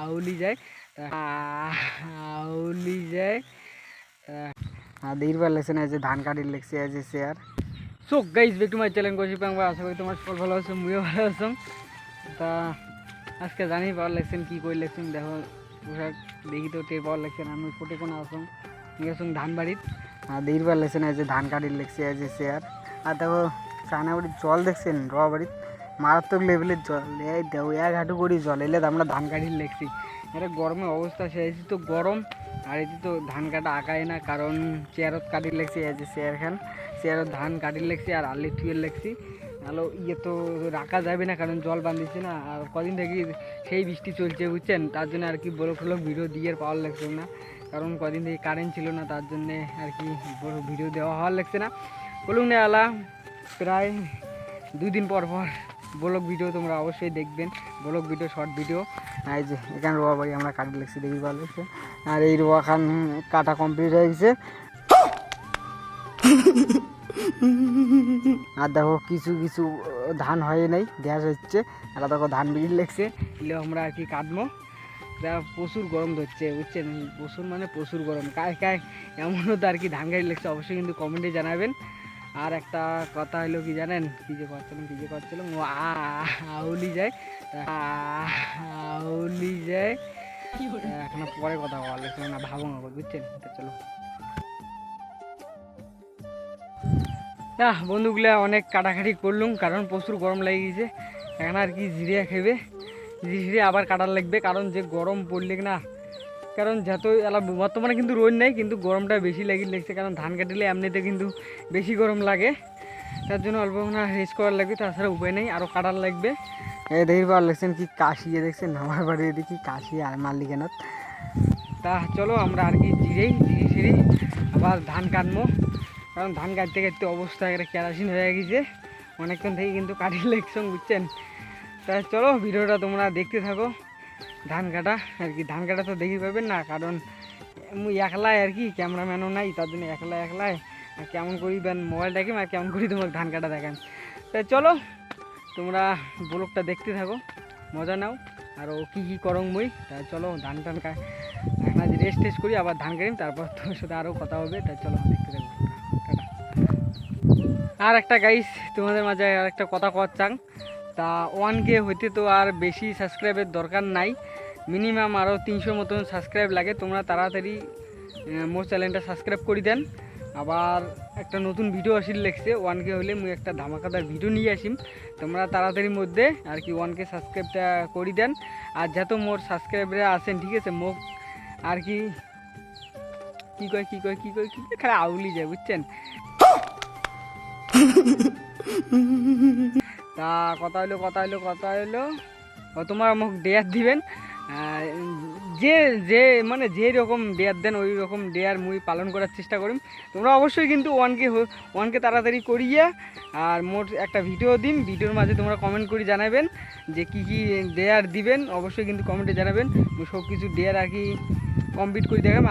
আউলি যায় আউলি যায় দেড়বার লেগছে না, যে ধান কাটির লেগছে as a share. So guys back to my channel Kaushik Pangba. আশা করি তোমার সকল ভালো আছো, মুইও ভালো আছো। তা আজকে জানি পাওয়ার লেগছেন কী করে লেগছেন, দেখো পোশাক দেখি তো টের পাওয়ার লেগছেন। আমি ফোটে কোনো আসুন গেছুন ধান বাড়ির, আর দেড়বার লেগছে না, যে ধান কাটির লেগছে এজ এ শেয়ার। আর দেখো চায়না বাড়ির জল দেখছেন, রোয়া বাড়ির মারাত্মক লেভেলের জল। এই দেখো এক হাঁটু করি জল এলে আমরা ধান কাটির লেগছি। এটা গরমের অবস্থা শেষ তো গরম, আর এটি তো ধান কাটা আঁকায় না, কারণ চেয়ারত কাটির লেগছি এজ এ চেয়ার খান, চেয়ারত ধান কাটির লেগছি আর আলি টুয়ের লেগছি। আলো ইয়ে তো রাখা যাবে না, কারণ জল বাঁধিছে না, আর কদিন থেকে সেই বৃষ্টি চলছে বুঝছেন, তার জন্য আর কি বড় ভিডিও দিয়ে পাওয়ার লাগছে না, কারণ কদিন থেকে কারেন্ট ছিল না, তার জন্যে আর কি বড় ভিডিও দেওয়া হওয়ার লাগছে না। বলুন না আলা প্রায় 2 দিন পর পর ব্লগ ভিডিও তোমরা অবশ্যই দেখবেন, ব্লগ ভিডিও শর্ট ভিডিও। এই যে এখানে রোয়া বাড়ি আমরা কাটি লেগছি দেখি ভালো লাগছে, আর এই রোয়া খান কাটা কমপ্লিট হয়ে গেছে। আর দেখো কিছু কিছু ধান হয় নাই, গ্যাস হচ্ছে, আর দেখো ধান বেরিয়ে লেগছে, এলে আমরা আর কি কাটবো। প্রচুর গরম ধরছে বুঝছেন, প্রচুর মানে প্রচুর গরম। কায় কায় এমনও তো আর কি ধান গাড়ি লেগছে অবশ্যই কিন্তু কমেন্টে জানাবেন। আর একটা কথা হলো কি জানেন, কী যে করছিলাম ও আউলি যায় আউলি যায়, এখন পরে কথা বলা লাগছে না, ভাবো না বুঝছেন। চলো বন্ধুগুলা অনেক কাটাকাটি করলুম, কারণ প্রচুর গরম লেগে গেছে। এখন আর কি জিরিয়া খেবে, জিরিয়ে আবার কাটার লাগবে, কারণ যে গরম পড়লে না, কারণ যত এলা বর্তমানে কিন্তু রোদ নেই, কিন্তু গরমটা বেশি লেগেছে, কারণ ধান কাটলে এমনিতে কিন্তু বেশি গরম লাগে, তার জন্য অল্প না রেস্ট করার লাগবে, তাছাড়া উপায় নেই, আরও কাটার লাগবে। এই দেখি পাওয়ার লাগছেন কি কাশিয়ে দেখছেন আমার বাড়ি দেখি কাশি আর মারলি কেন। তা চলো আমরা আর কি জিরি আবার ধান কাটবো, কারণ ধান কাটতে কাটতে অবস্থা একটা কেরাসিন হয়ে গেছে অনেকক্ষণ থেকে, কিন্তু কাটিয়ে লেগছেন বুঝছেন। তা চলো ভিডিওটা তোমরা দেখতে থাকো। ধান কাটা আর কি, ধান কাটা তো দেখি পাবেন না, কারণ মুই একলাই আর কি, ক্যামেরাম্যানও নাই, তার জন্য একলাই আর কেমন করি মোবাইল দেখেন আর কেমন করি তোমাকে ধান কাটা দেখান। তাই চলো তোমরা ব্লগটা দেখতে থাকো, মজা নাও, আর ও কী করং মুই। তাই চলো ধান এখন আজ রেস্ট করি, আবার ধান কাটিম, তারপর তোমার সাথে আরও কথা হবে। তাই চলো দেখতে থাকো। আর একটা গাইস তোমাদের মাঝে আর একটা কথা কওয়ার চাং, তা 1K হইতে তো আর বেশি সাবস্ক্রাইবের দরকার নাই, মিনিমাম আরও 300 মতন সাবস্ক্রাইব লাগে। তোমরা তাড়াতাড়ি মোর চ্যানেলটা সাবস্ক্রাইব করে দেন। আবার একটা নতুন ভিডিও আসিল লেগছে, 1K হলে মুই একটা ধামাকাদার ভিডিও নিয়ে আসিম, তোমরা তাড়াতাড়ির মধ্যে আর কি 1K সাবস্ক্রাইবটা করে দেন। আর যত মোর সাবস্ক্রাইবারে আছেন ঠিক আছে, মোক আর কি কী কয় খালি আউলি যায় বুঝছেন। তা কথা হইলো তোমার আমাকে ডেয়ার দিবেন, যে মানে যে রকম ডেয়ার দেন ওই রকম ডেয়ার মুই পালন করার চেষ্টা করিম। তোমরা অবশ্যই কিন্তু 1K তাড়াতাড়ি করিয়া আর মোট একটা ভিডিও দিন, ভিডিওর মাঝে তোমরা কমেন্ট করে জানাবেন যে কী ডেয়ার দিবেন, অবশ্যই কিন্তু কমেন্টে জানাবেন। সব কিছু ডেয়ার আর কি কমপ্লিট করে দেখাম।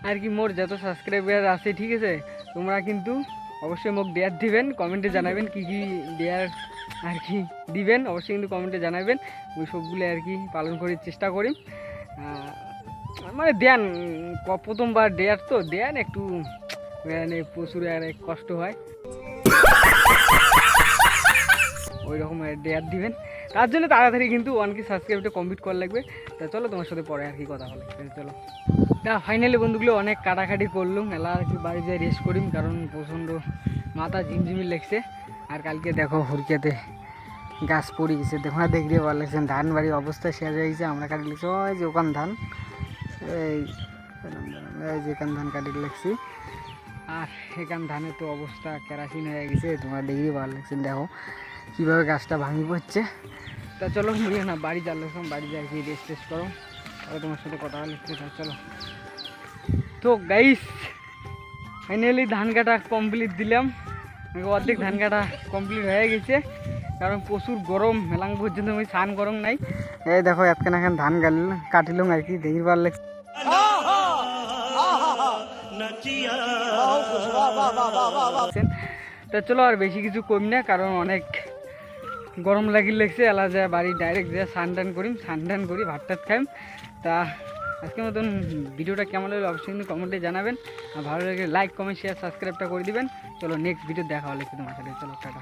আর কি মোর যত সাবস্ক্রাইবার আছে ঠিক আছে, তোমরা কিন্তু অবশ্যই মোক ডেয়ার দিবেন, কমেন্টে জানাবেন কী ডেয়ার আর কি দিবেন, অবশ্যই কিন্তু কমেন্টে জানাবেন। ওই সবগুলো আর কি পালন করার চেষ্টা করি। মানে দেন প্রথমবার ডেয়ার তো দেন একটু মানে প্রচুর আর কষ্ট হয়, ওই রকম ডেয়ার দিবেন, তার জন্য তাড়াতাড়ি কিন্তু 1K সাবস্ক্রাইবটা কমপ্লিট করা লাগবে। তা চলো তোমার সাথে পরে আর কি কথা বলে। চলো না ফাইনালি বন্ধুগুলো অনেক কাটাকাটি করলুম, এলা আর কি বাড়ি যেয়ে রেস্ট করিম, কারণ প্রচণ্ড মাথা ঝিমঝিমি লেগছে। আর কালকে দেখো হুরকিয়াতে গাছ পড়ে গেছে, দেখো না দেখলে ভালো লাগছে, ধান বাড়ির অবস্থা শেষ হয়ে গেছে। আমরা কাটি লিখছি ওই যে ওখান ধান, এই যে এখান ধান কাটি লিখছি, আর এখান ধানের তো অবস্থা কেরাসিন হয়ে গেছে, তোমরা দেখলেই ভালো লাগছে, দেখো কীভাবে গাছটা ভাঙি পড়ছে। তা চলো মুড়িয়ে না বাড়ি যাচ্ছিলাম, বাড়ি যাই কি রেস্ট করো, আর তোমার সাথে কথা বলে। চলো তো গাইস ফাইনালি ধান কাটা কমপ্লিট দিলাম, অর্ধেক ধান কাটা কমপ্লিট হয়ে গেছে, কারণ প্রচুর গরম মেলাং পর্যন্ত আমি স্নান গরম নাই। এই দেখো এতখান এখন ধান কাটিলাম আর কি, দেখি ভালো লাগছে। তা চলো আর বেশি কিছু কম না, কারণ অনেক গরম লাগিল লাগছে, এলা যায় বাড়ি ডাইরেক্ট যায় স্নান টান করি ভাত টাত খাইম। তা আজকের মতন ভিডিওটা কেমন লাগলো অবশ্যই কিন্তু কমেন্টে জানাবেন, আর ভালো লাগে লাইক কমেন্ট শেয়ার সাবস্ক্রাইবটা করে দিবেন। চলো নেক্সট ভিডিও দেখা হলে তোমার সাথে, চলো টাটা।